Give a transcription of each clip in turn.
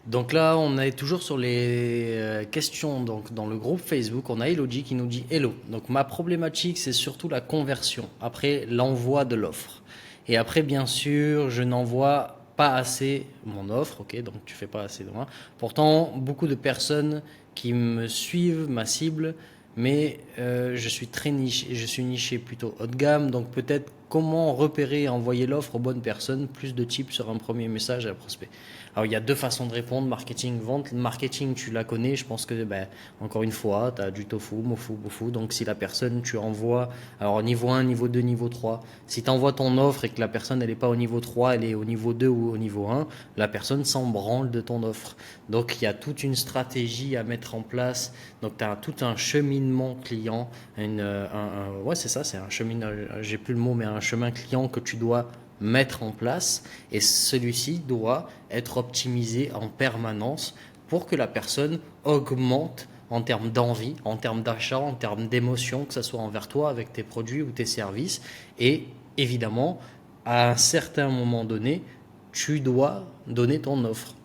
Donc là, on est toujours sur les questions. Donc dans le groupe Facebook, on a Elodie qui nous dit Hello. Donc ma problématique, c'est surtout la conversion après l'envoi de l'offre. Et après, bien sûr, je n'envoie pas assez mon offre. Ok, donc tu fais pas assez de moi. Pourtant, beaucoup de personnes qui me suivent, ma cible, mais je suis très niche et je suis niché plutôt haut de gamme. Donc peut-être comment repérer et envoyer l'offre aux bonnes personnes. Plus de tips sur un premier message à prospect. Alors, il y a deux façons de répondre, marketing, vente. Le marketing, tu la connais, je pense que, ben, encore une fois, tu as du tofu, mofu, bofu. Donc, si la personne, tu envoies, alors niveau 1, niveau 2, niveau 3, si tu envoies ton offre et que la personne, elle n'est pas au niveau 3, elle est au niveau 2 ou au niveau 1, la personne s'en branle de ton offre. Donc, il y a toute une stratégie à mettre en place. Donc, tu as tout un cheminement client, ouais, c'est ça, c'est un cheminement, j'ai plus le mot, mais un chemin client que tu dois mettre en place et celui-ci doit être optimisé en permanence pour que la personne augmente en termes d'envie, en termes d'achat, en termes d'émotion, que ce soit envers toi avec tes produits ou tes services. Et évidemment, à un certain moment donné, tu dois donner ton offre.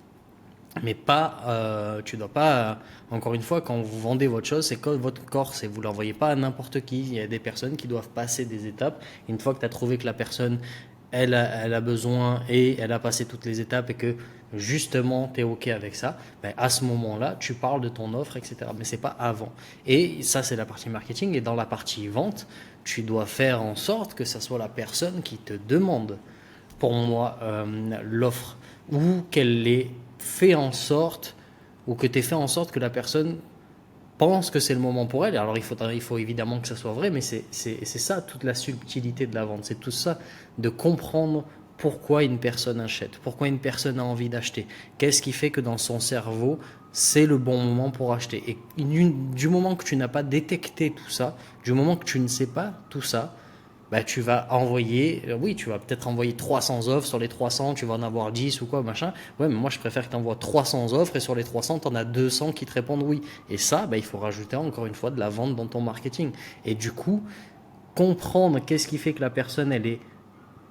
Mais pas, tu dois pas, encore une fois, quand vous vendez votre chose, c'est comme votre corps, et vous ne l'envoyez pas à n'importe qui. Il y a des personnes qui doivent passer des étapes. Une fois que tu as trouvé que la personne, elle a besoin et elle a passé toutes les étapes et que justement tu es OK avec ça, ben à ce moment-là, tu parles de ton offre, etc. Mais c'est pas avant. Et ça, c'est la partie marketing. Et dans la partie vente, tu dois faire en sorte que ce soit la personne qui te demande pour moi l'offre ou qu'elle l'ait fait en sorte ou que tu aies fait en sorte que la personne pense que c'est le moment pour elle. Alors il faut évidemment que ça soit vrai, mais c'est ça toute la subtilité de la vente. C'est tout ça de comprendre pourquoi une personne achète, pourquoi une personne a envie d'acheter, qu'est-ce qui fait que dans son cerveau c'est le bon moment pour acheter. Et du moment que tu n'as pas détecté tout ça, du moment que tu ne sais pas tout ça, bah, tu vas envoyer, oui, tu vas peut-être envoyer 300 offres, sur les 300, tu vas en avoir 10 ou quoi, machin. Ouais, mais moi, je préfère que tu envoies 300 offres et sur les 300, tu en as 200 qui te répondent oui. Et ça, bah, il faut rajouter encore une fois de la vente dans ton marketing. Et du coup, comprendre qu'est-ce qui fait que la personne, elle est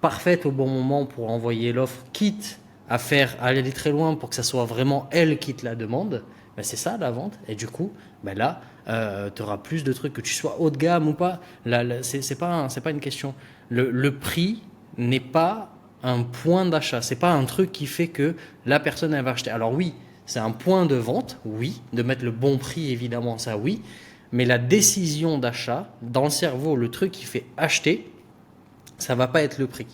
parfaite au bon moment pour envoyer l'offre, quitte à aller très loin pour que ça soit vraiment elle qui te la demande, ben c'est ça la vente. Et du coup, ben là, tu auras plus de trucs, que tu sois haut de gamme ou pas. Là, c'est pas une question. Le prix n'est pas un point d'achat. C'est pas un truc qui fait que la personne elle va acheter. Alors oui, c'est un point de vente, oui, de mettre le bon prix évidemment, ça oui. Mais la décision d'achat, dans le cerveau, le truc qui fait acheter, ça va pas être le prix.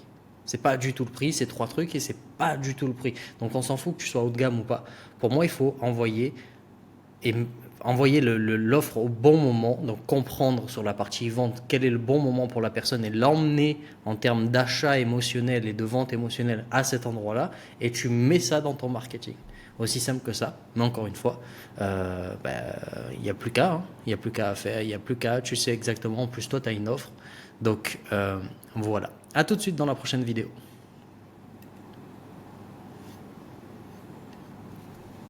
C'est pas du tout le prix, c'est trois trucs et c'est pas du tout le prix. Donc on s'en fout que tu sois haut de gamme ou pas. Pour moi, il faut et envoyer l'offre au bon moment, donc comprendre sur la partie vente quel est le bon moment pour la personne et l'emmener en termes d'achat émotionnel et de vente émotionnelle à cet endroit-là et tu mets ça dans ton marketing. Aussi simple que ça, mais encore une fois, il n'y a plus qu'à, hein. Il n'y a plus qu'à faire, il n'y a plus qu'à, tu sais exactement, en plus toi tu as une offre. Donc voilà, à tout de suite dans la prochaine vidéo.